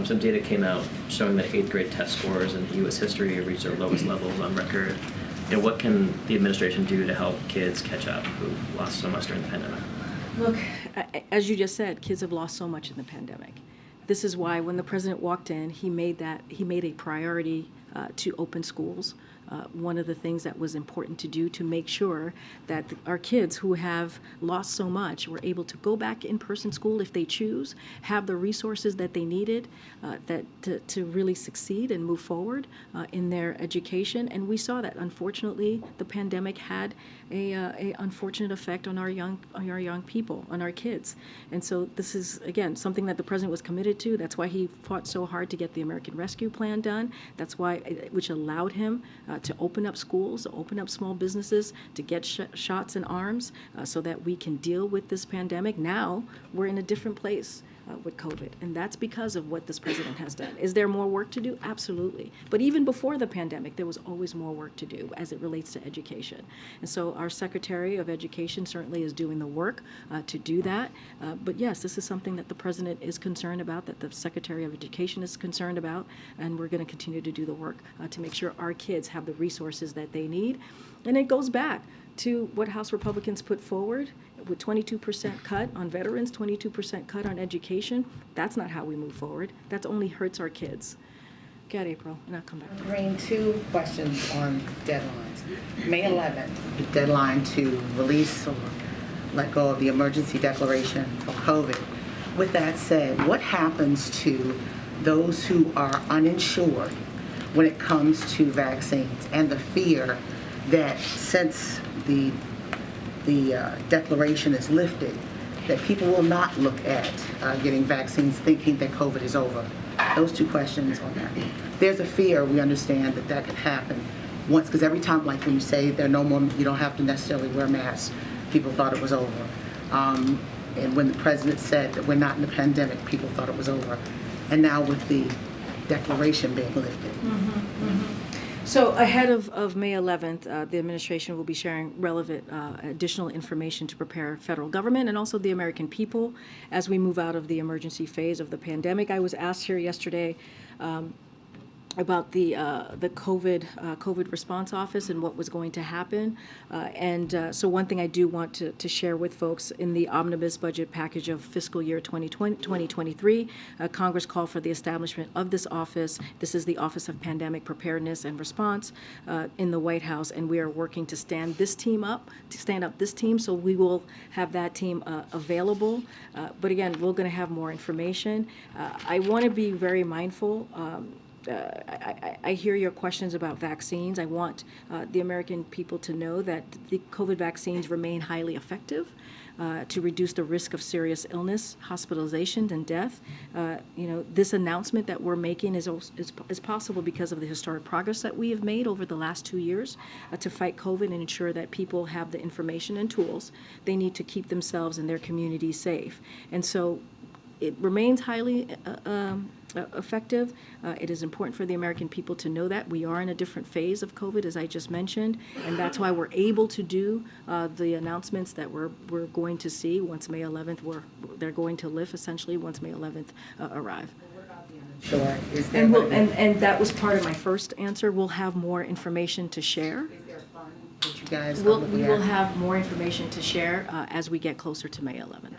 some data came out showing that 8th grade test scores in U.S. history reached their lowest levels on record. What can the administration do to help kids catch up who've lost so much during the pandemic? Look, as you just said, kids have lost so much in the pandemic. This is why when the president walked in, he made a priority to open schools. One of the things that was important to do to make sure that our kids who have lost so much were able to go back in-person school if they choose, have the resources that they needed to really succeed and move forward in their education. And we saw that, unfortunately, the pandemic had a unfortunate effect on our young people, on our kids. And so this is, again, something that the president was committed to. That's why he fought so hard to get the American Rescue Plan done. That's why, which allowed him to open up schools, open up small businesses, to get shots in arms so that we can deal with this pandemic. Now we're in a different place with COVID, and that's because of what this president has done. Is there more work to do? Absolutely. But even before the pandemic, there was always more work to do as it relates to education. And so our Secretary of Education certainly is doing the work to do that. But yes, this is something that the president is concerned about, that the Secretary of Education is concerned about, and we're going to continue to do the work to make sure our kids have the resources that they need. And it goes back to what House Republicans put forward with 22% cut on veterans, 22% cut on education. That's not how we move forward. That only hurts our kids. Go ahead, April, and I'll come back. Karine, 2 questions on deadlines. May 11th, the deadline to release or let go of the emergency declaration for COVID. With that said, what happens to those who are uninsured when it comes to vaccines and the fear that since the declaration is lifted, that people will not look at getting vaccines thinking that COVID is over? Those 2 questions on that. There's a fear, we understand, that could happen once, because every time, like when you say there are no more, you don't have to necessarily wear masks, people thought it was over. And when the president said that we're not in the pandemic, people thought it was over. And now with the declaration being lifted. So ahead of May 11th, the administration will be sharing relevant additional information to prepare federal government and also the American people as we move out of the emergency phase of the pandemic. I was asked here yesterday about the COVID response office and what was going to happen. So one thing I do want to share with folks, in the omnibus budget package of fiscal year 2023, Congress called for the establishment of this office. This is the Office of Pandemic Preparedness and Response in the White House, and we are working to stand up this team, so we will have that team available. But again, we're going to have more information. I want to be very mindful. I hear your questions about vaccines. I want the American people to know that the COVID vaccines remain highly effective to reduce the risk of serious illness, hospitalizations, and death. This announcement that we're making is possible because of the historic progress that we have made over the last 2 years to fight COVID and ensure that people have the information and tools they need to keep themselves and their communities safe. And so it remains highly effective. It is important for the American people to know that we are in a different phase of COVID, as I just mentioned, and that's why we're able to do the announcements that we're going to see once May 11th. They're going to lift essentially once May 11th arrive. Sure. And that was part of my first answer. We'll have more information to share. You guys We will have more information to share as we get closer to May 11th.